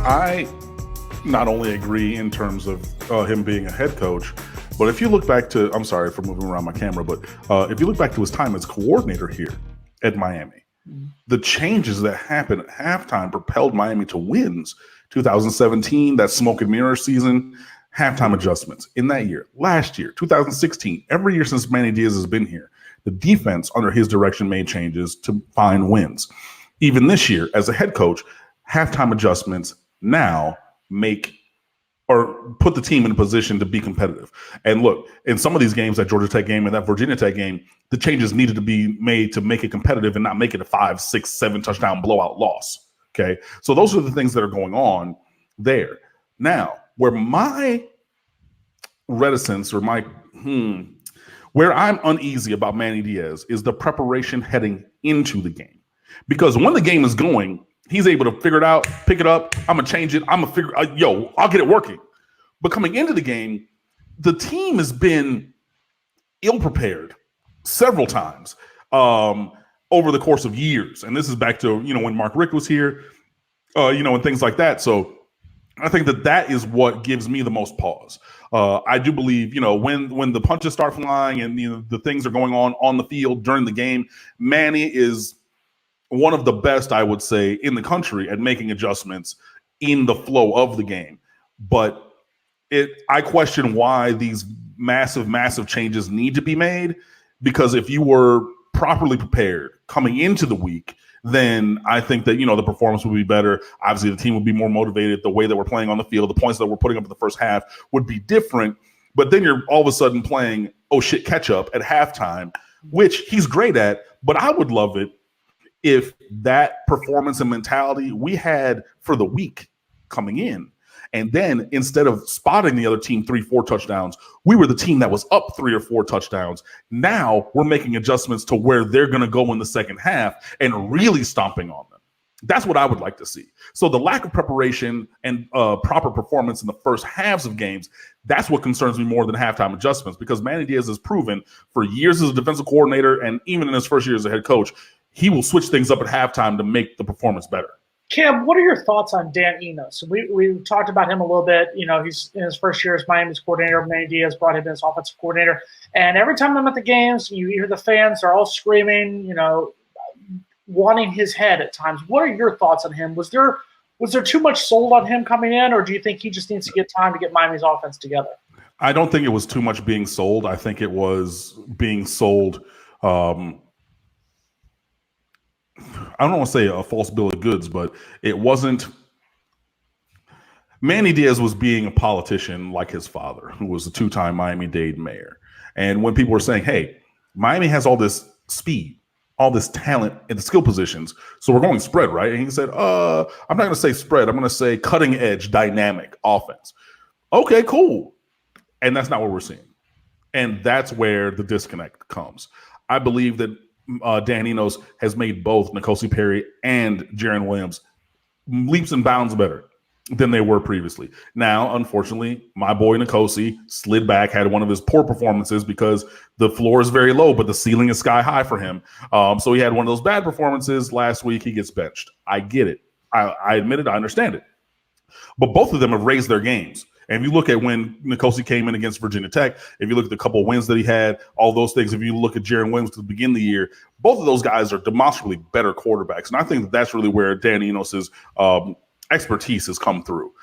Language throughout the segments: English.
I not only agree in terms of him being a head coach, but if you look back to, I'm sorry for moving around my camera, but if you look back to his time as coordinator here at Miami, the changes that happened at halftime propelled Miami to wins. 2017, that smoke and mirror season, halftime adjustments in that year. Last year, 2016, every year since Manny Diaz has been here, the defense under his direction made changes to find wins. Even this year, as a head coach, halftime adjustments now make or put the team in a position to be competitive. And look, in some of these games, that Georgia Tech game and that Virginia Tech game, the changes needed to be made to make it competitive and not make it a 5, 6, 7 touchdown blowout loss. Okay. So those are the things that are going on there. Now, where my reticence or my, where I'm uneasy about Manny Diaz is the preparation heading into the game. Because when the game is going, he's able to figure it out, pick it up. I'm going to change it. I'm going to figure I'll get it working. But coming into the game, the team has been ill-prepared several times over the course of years. And this is back to, when Mark Richt was here, and things like that. So I think that is what gives me the most pause. I do believe, when the punches start flying and the things are going on the field during the game, Manny is one of the best, I would say, in the country at making adjustments in the flow of the game. But I question why these massive changes need to be made, because if you were properly prepared coming into the week, then I think that, the performance would be better. Obviously, the team would be more motivated. The way that we're playing on the field, the points that we're putting up in the first half would be different. But then you're all of a sudden playing, catch up at halftime, which he's great at. But I would love it if that performance and mentality we had for the week coming in, and then instead of spotting the other team 3-4 touchdowns, we were the team that was up 3 or 4 touchdowns. Now we're making adjustments to where they're going to go in the second half and really stomping on them. That's what I would like to see. So the lack of preparation and proper performance in the first halves of games, that's what concerns me more than halftime adjustments, because Manny Diaz has proven for years as a defensive coordinator and even in his first year as a head coach, he will switch things up at halftime to make the performance better. Cam, what are your thoughts on Dan Enos? We talked about him a little bit. He's in his first year as Miami's coordinator. Manny Diaz brought him in as offensive coordinator. And every time I'm at the games, you hear the fans are all screaming, wanting his head at times. What are your thoughts on him? Was there too much sold on him coming in, or do you think he just needs to get time to get Miami's offense together? I don't think it was too much being sold. I think it was being sold I don't want to say a false bill of goods, but it wasn't. Manny Diaz was being a politician like his father, who was a 2-time Miami-Dade mayor. And when people were saying, hey, Miami has all this speed, all this talent in the skill positions, so we're going spread, right? And he said, I'm not going to say spread. I'm going to say cutting edge, dynamic offense. Okay, cool. And that's not what we're seeing. And that's where the disconnect comes. I believe that Dan Enos has made both N'Kosi Perry and Jaron Williams leaps and bounds better than they were previously. Now, unfortunately, my boy N'Kosi slid back, had one of his poor performances because the floor is very low, but the ceiling is sky high for him. So he had one of those bad performances last week. He gets benched. I get it. I admit it. I understand it. But both of them have raised their games. And if you look at when N'Kosi came in against Virginia Tech, if you look at the couple of wins that he had, all those things, if you look at Jaron Williams to begin the year, both of those guys are demonstrably better quarterbacks. And I think that's really where Dan Enos's expertise has come through.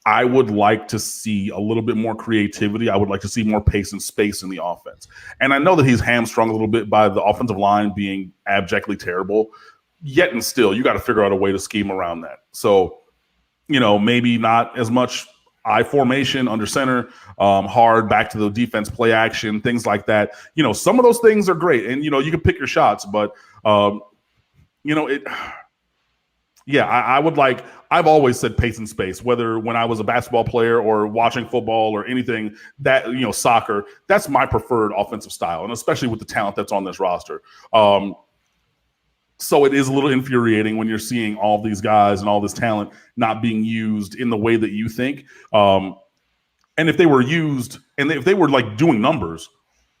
I would like to see a little bit more creativity. I would like to see more pace and space in the offense. And I know that he's hamstrung a little bit by the offensive line being abjectly terrible. Yet and still, you got to figure out a way to scheme around that. So, maybe not as much I formation under center, hard back to the defense, play action, things like that. Some of those things are great, and you can pick your shots. But I would like. I've always said pace and space, whether when I was a basketball player or watching football or anything that soccer. That's my preferred offensive style, and especially with the talent that's on this roster. So it is a little infuriating when you're seeing all these guys and all this talent not being used in the way that you think. And if they were used and if they were like doing numbers,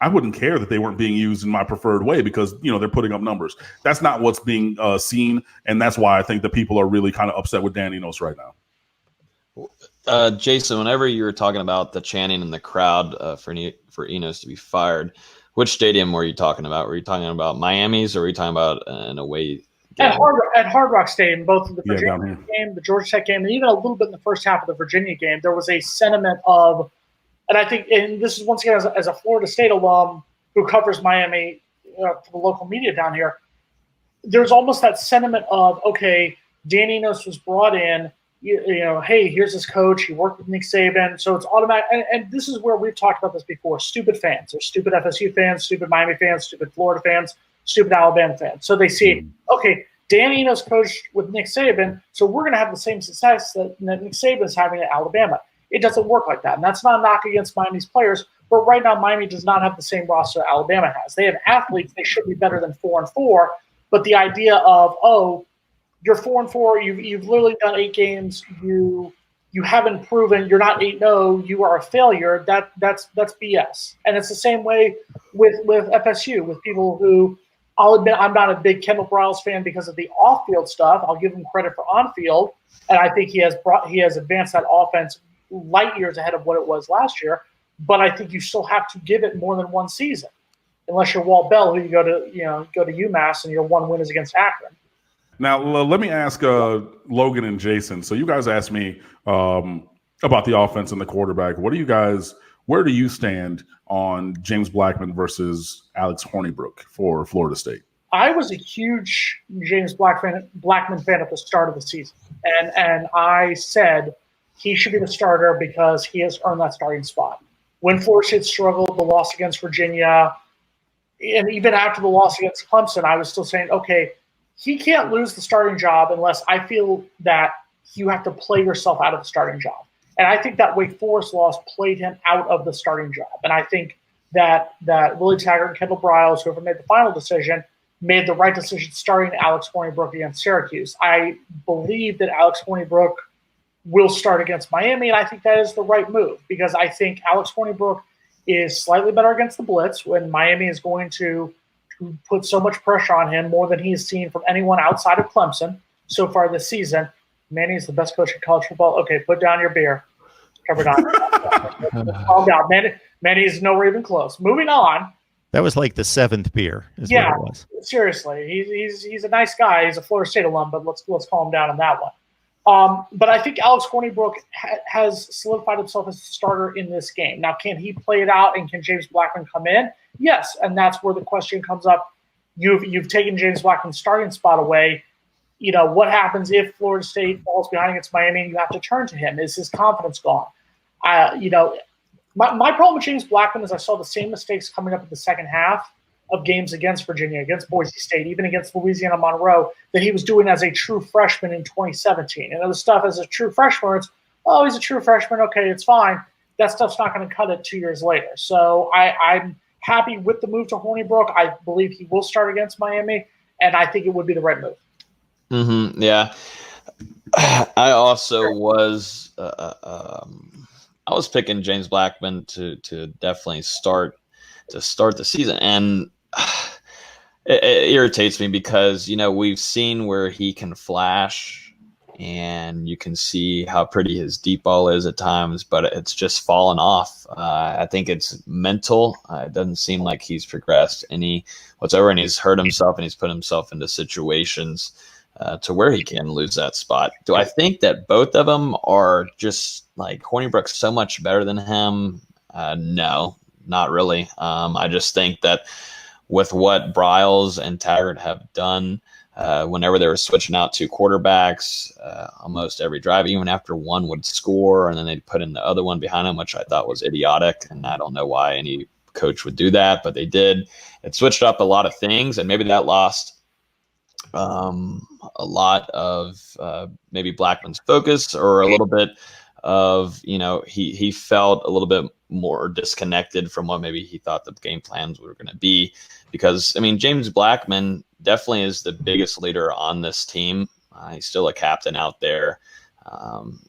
I wouldn't care that they weren't being used in my preferred way because, they're putting up numbers. That's not what's being seen. And that's why I think that people are really kind of upset with Dan Enos right now. Jason, whenever you were talking about the chanting in the crowd for Enos to be fired, which stadium were you talking about? Were you talking about Miami's, or were you talking about an away game? At Hard Rock Stadium, both the Yeah, Virginia game, the Georgia Tech game, and even a little bit in the first half of the Virginia game, there was a sentiment of, and I think, and this is once again as a Florida State alum who covers Miami for the local media down here, there's almost that sentiment of, okay, Dan Enos was brought in, you know, hey, here's his coach. He worked with Nick Saban. So it's automatic. And this is where we've talked about this before. Stupid fans. There's stupid FSU fans, stupid Miami fans, stupid Florida fans, stupid Alabama fans. So they see, okay, Dan Enos coached with Nick Saban, so we're going to have the same success that Nick Saban is having at Alabama. It doesn't work like that. And that's not a knock against Miami's players. But right now, Miami does not have the same roster Alabama has. They have athletes. They should be better than 4-4. But the idea of, oh, you're 4-4, you've literally done 8 games, you haven't proven, you're not 8-0, you are a failure. That's BS. And it's the same way with FSU, with people who, I'll admit I'm not a big Kendall Briles fan because of the off-field stuff. I'll give him credit for on-field, and I think he has advanced that offense light years ahead of what it was last year. But I think you still have to give it more than one season, unless you're Walt Bell, who you go to UMass and your one win is against Akron. Now, let me ask Logan and Jason. So you guys asked me about the offense and the quarterback. Where do you stand on James Blackman versus Alex Hornibrook for Florida State? I was a huge James Blackman fan at the start of the season. And I said he should be the starter because he has earned that starting spot. When Florida State struggled, the loss against Virginia, and even after the loss against Clemson, I was still saying, okay, he can't lose the starting job unless I feel that you have to play yourself out of the starting job. And I think that Wake Forest loss played him out of the starting job. And I think that Willie Taggart and Kendall Briles, whoever made the final decision, made the right decision starting Alex Hornibrook against Syracuse. I believe that Alex Hornibrook will start against Miami, and I think that is the right move because I think Alex Hornibrook is slightly better against the blitz when Miami is going to put so much pressure on him, more than he's seen from anyone outside of Clemson so far this season. Manny is the best coach in college football. Okay, put down your beer. Cover down. Calm down. Manny is nowhere even close. Moving on. That was like the 7th beer. What it was. Seriously. He's a nice guy. He's a Florida State alum, but let's calm down on that one. But I think Alex Hornibrook has solidified himself as a starter in this game. Now, can he play it out, and can James Blackman come in? Yes, and that's where the question comes up. You've taken James Blackman's starting spot away. You know, what happens if Florida State falls behind against Miami and you have to turn to him? Is his confidence gone? My problem with James Blackman is I saw the same mistakes coming up in the second half of games against Virginia, against Boise State, even against Louisiana Monroe, that he was doing as a true freshman in 2017. And other stuff as a true freshman, it's, oh, he's a true freshman. Okay, it's fine. That stuff's not going to cut it 2 years later. So I'm happy with the move to Hornibrook. I believe he will start against Miami, and I think it would be the right move. Mm-hmm, yeah. I also was I was picking James Blackman to definitely start the season, and it irritates me because, you know, we've seen where he can flash and you can see how pretty his deep ball is at times, but it's just fallen off. I think it's mental. It doesn't seem like he's progressed any whatsoever, and he's hurt himself and he's put himself into situations to where he can lose that spot. Do I think that both of them are just like Hornibrook's so much better than him? No, not really. I just think that with what Briles and Taggart have done, whenever they were switching out 2 quarterbacks, almost every drive, even after one would score, and then they'd put in the other one behind him, which I thought was idiotic. And I don't know why any coach would do that, but they did. It switched up a lot of things, and maybe that lost a lot of maybe Blackman's focus, or a little bit of, you know, he felt a little bit more disconnected from what maybe he thought the game plans were going to be. Because, I mean, James Blackman definitely is the biggest leader on this team. He's still a captain out there,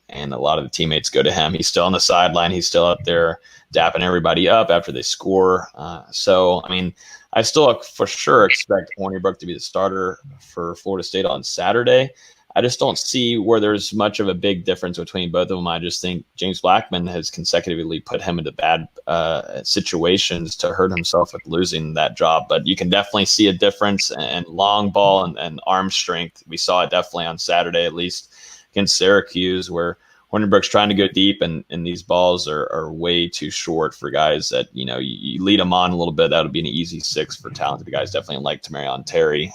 and a lot of the teammates go to him. He's still on the sideline. He's still out there dapping everybody up after they score. So, I mean, I still for sure expect Hornibrook to be the starter for Florida State on Saturday. I just don't see where there's much of a big difference between both of them. I just think James Blackman has consecutively put him into bad situations to hurt himself with losing that job. But you can definitely see a difference in long ball and arm strength. We saw it definitely on Saturday, at least against Syracuse, where Hornibrook's trying to go deep, and these balls are way too short for guys that, you lead them on a little bit. That would be an easy 6 for talented guys, definitely like Tamarion Terry.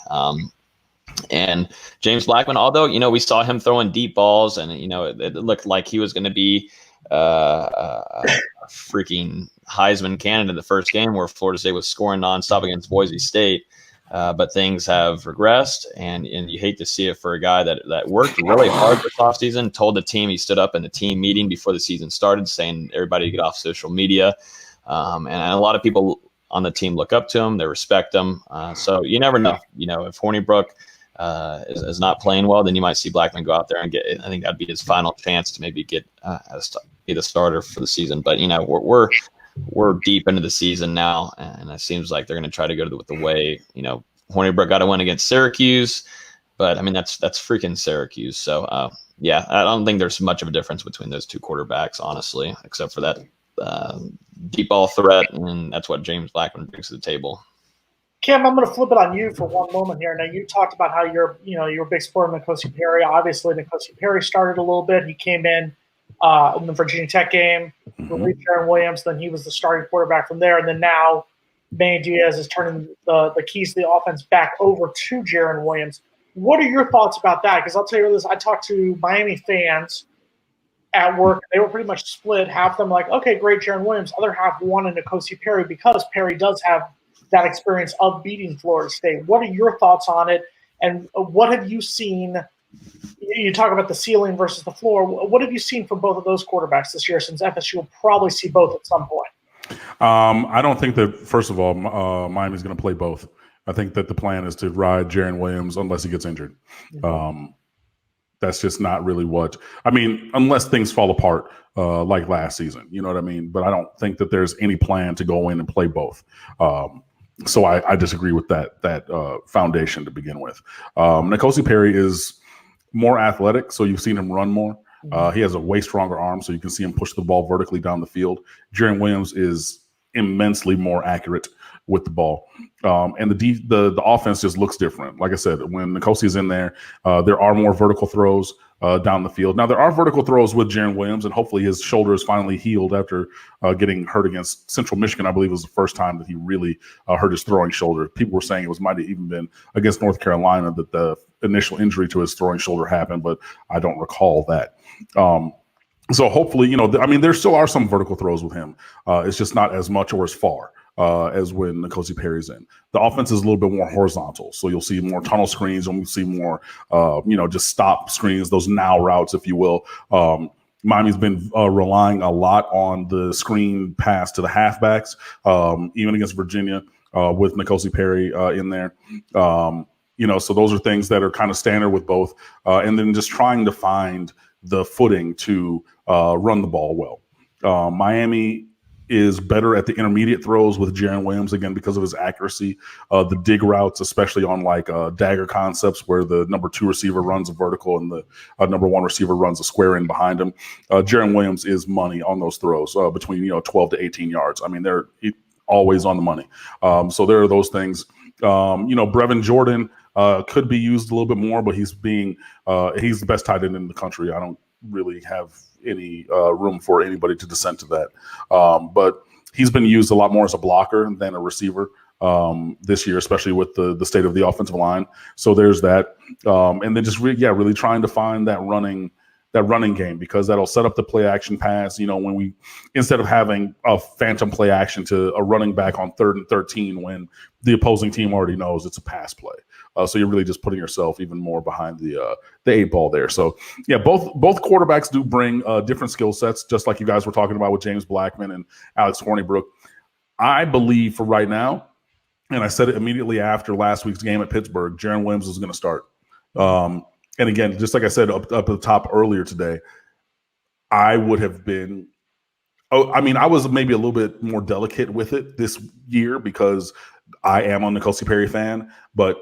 And James Blackman, although, we saw him throwing deep balls, and, it looked like he was going to be a freaking Heisman candidate the first game, where Florida State was scoring nonstop against Boise State. But things have regressed, and you hate to see it for a guy that worked really hard this offseason, told the team, he stood up in the team meeting before the season started saying everybody get off social media. And a lot of people on the team look up to him, they respect him. So you never know. If Hornibrook is not playing well, then you might see Blackman go out there and get it. I think that'd be his final chance to maybe get be the starter for the season. But, we're deep into the season now, and it seems like they're going to try to go with the way, Hornibrook got to win against Syracuse, but I mean, that's freaking Syracuse. So, I don't think there's much of a difference between those two quarterbacks, honestly, except for that deep ball threat, and that's what James Blackman brings to the table. Kim, I'm going to flip it on you for one moment here. Now, you talked about how you're a big supporter of N'Kosi Perry. Obviously, N'Kosi Perry started a little bit. He came in the Virginia Tech game, relieved Jaron Williams. Then he was the starting quarterback from there. And then now Manny Diaz is turning the keys to the offense back over to Jaron Williams. What are your thoughts about that? Because I'll tell you this, I talked to Miami fans at work. They were pretty much split. Half of them like, okay, great, Jaron Williams. Other half wanted N'Kosi Perry because Perry does have that experience of beating Florida State. What are your thoughts on it? And what have you seen? You talk about the ceiling versus the floor. What have you seen from both of those quarterbacks this year, since FSU will probably see both at some point? I don't think that, first of all, Miami's going to play both. I think that the plan is to ride Jaron Williams unless he gets injured. That's just not really unless things fall apart like last season. You know what I mean? But I don't think that there's any plan to go in and play both. So I disagree with that foundation to begin with. N'Kosi Perry is more athletic, so you've seen him run more. He has a way stronger arm, so you can see him push the ball vertically down the field. Jaron Williams is immensely more accurate with the ball. And the offense just looks different. Like I said, when N'Kosi is in there, there are more vertical throws down the field. Now, there are vertical throws with Jaron Williams, and hopefully his shoulder is finally healed after getting hurt against Central Michigan. I believe it was the first time that he really hurt his throwing shoulder. People were saying it might have even been against North Carolina that the initial injury to his throwing shoulder happened, but I don't recall that. So hopefully, there still are some vertical throws with him. It's just not as much or as far as when N'Kosi Perry's in. The offense is a little bit more horizontal, so you'll see more tunnel screens, and we'll see more, just stop screens, those now routes, if you will. Miami's been relying a lot on the screen pass to the halfbacks, even against Virginia with N'Kosi Perry in there. So those are things that are kind of standard with both, and then just trying to find the footing to run the ball well. Miami is better at the intermediate throws with Jaron Williams, again, because of his accuracy. The dig routes, especially on dagger concepts where the number 2 receiver runs a vertical and the number 1 receiver runs a square in behind him. Jaron Williams is money on those throws between 12 to 18 yards. I mean, they're always on the money. So there are those things. Brevin Jordan could be used a little bit more, but he's the best tight end in the country. I don't really have any room for anybody to dissent to that. But he's been used a lot more as a blocker than a receiver this year, especially with the state of the offensive line. So there's that. And then just really trying to find that running game, because that'll set up the play action pass. When we, instead of having a phantom play action to a running back on 3rd and 13, when the opposing team already knows it's a pass play. So you're really just putting yourself even more behind the 8 ball there. So both quarterbacks do bring different skill sets, just like you guys were talking about with James Blackman and Alex Hornibrook. I believe for right now, and I said it immediately after last week's game at Pittsburgh, Jaron Williams is going to start. And again, just like I said up at the top earlier today, I would have been I was maybe a little bit more delicate with it this year because I am a N'Kosi Perry fan, but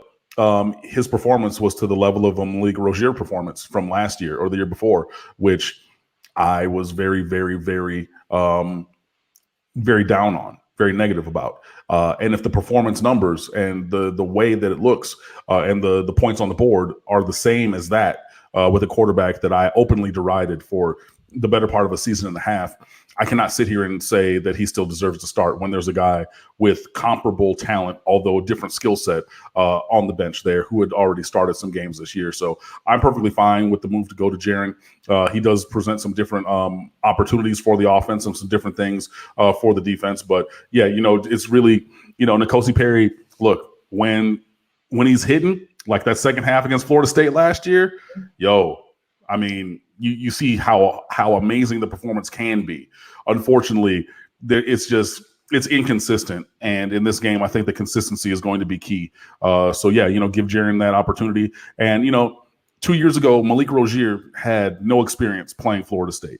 his performance was to the level of a Malik Rozier performance from last year or the year before, which I was very, very, very, very down on, very negative about. And if the performance numbers and the way that it looks and the points on the board are the same as that with a quarterback that I openly derided for the better part of a season and a half, I cannot sit here and say that he still deserves to start when there's a guy with comparable talent, although a different skill set on the bench there who had already started some games this year. So I'm perfectly fine with the move to go to Jaren. He does present some different opportunities for the offense and some different things for the defense. But yeah, it's really, N'Kosi Perry, look, when he's hitting like that second half against Florida State last year, I mean, you see how amazing the performance can be. Unfortunately, it's inconsistent. And in this game, I think the consistency is going to be key. So yeah, give Jaren that opportunity. And, 2 years ago, Malik Rozier had no experience playing Florida State,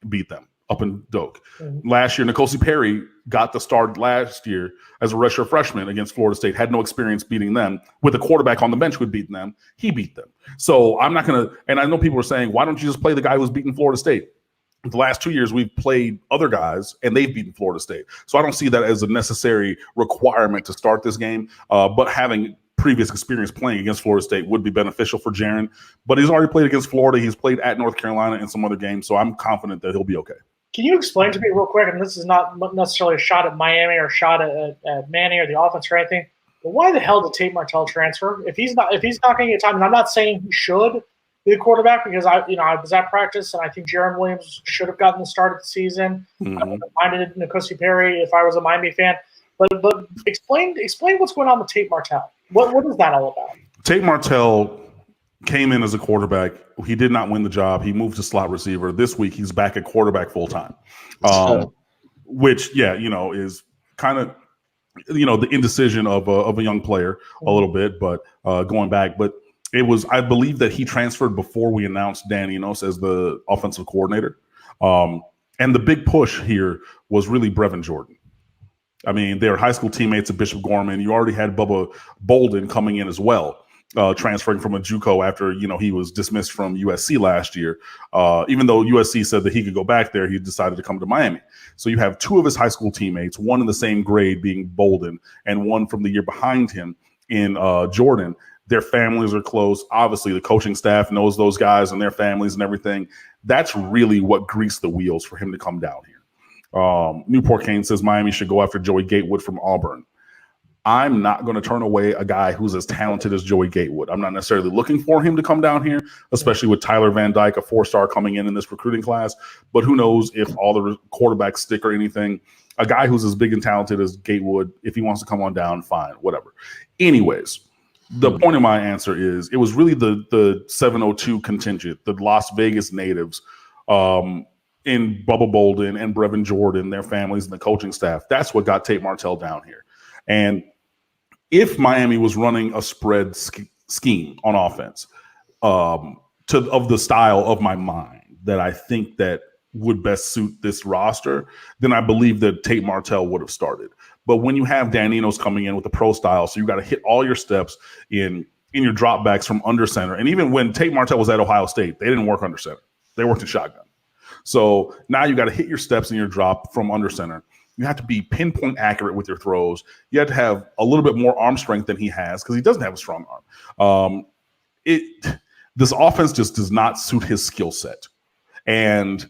beat them up in Doak. Last year, N'Kosi Perry got the start last year as a redshirt freshman against Florida State, had no experience beating them. With a quarterback on the bench who had beaten them, he beat them. So I'm not going to, and I know people are saying, why don't you just play the guy who's beaten Florida State? The last 2 years, we've played other guys, and they've beaten Florida State. So I don't see that as a necessary requirement to start this game. But having previous experience playing against Florida State would be beneficial for Jaren. But he's already played against Florida. He's played at North Carolina in some other games. So I'm confident that he'll be okay. Can you explain to me real quick, and this is not necessarily a shot at Miami or a shot at Manny or the offense or anything, but why the hell did Tate Martell transfer? If he's not going to get time, and I'm not saying he should be the quarterback because I was at practice and I think Jaron Williams should have gotten the start of the season. I would have minded N'Kosi Perry if I was a Miami fan. But explain what's going on with Tate Martell. What is that all about? Tate Martell came in as a quarterback. He did not win the job. He moved to slot receiver. This week, he's back at quarterback full time, which, is kind of, the indecision of a young player a little bit, but going back. But it was, I believe that he transferred before we announced Dan Enos as the offensive coordinator. And the big push here was really Brevin Jordan. I mean, they're high school teammates of Bishop Gorman. You already had Bubba Bolden coming in as well. Transferring from a JUCO after, he was dismissed from USC last year. Even though USC said that he could go back there, he decided to come to Miami. So you have two of his high school teammates, one in the same grade being Bolden and one from the year behind him in Jordan. Their families are close. Obviously, the coaching staff knows those guys and their families and everything. That's really what greased the wheels for him to come down here. Newport Kane says Miami should go after Joey Gatewood from Auburn. I'm not going to turn away a guy who's as talented as Joey Gatewood. I'm not necessarily looking for him to come down here, especially with Tyler Van Dyke, a 4-star coming in this recruiting class. But who knows if all the quarterbacks stick or anything. A guy who's as big and talented as Gatewood, if he wants to come on down, fine, whatever. Anyways, the point of my answer is it was really the 702 contingent, the Las Vegas natives, in Bubba Bolden and Brevin Jordan, their families and the coaching staff. That's what got Tate Martell down here. And if Miami was running a spread scheme on offense of the style of my mind that I think that would best suit this roster, then I believe that Tate Martell would have started. But when you have Dan Enos coming in with the pro style, so you got to hit all your steps in your dropbacks from under center. And even when Tate Martell was at Ohio State, they didn't work under center. They worked in shotgun. So now you got to hit your steps in your drop from under center. You have to be pinpoint accurate with your throws. You have to have a little bit more arm strength than he has because he doesn't have a strong arm. This offense just does not suit his skill set. And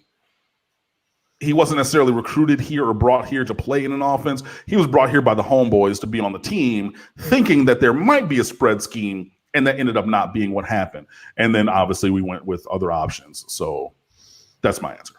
he wasn't necessarily recruited here or brought here to play in an offense. He was brought here by the homeboys to be on the team, thinking that there might be a spread scheme, and that ended up not being what happened. And then obviously we went with other options. So that's my answer.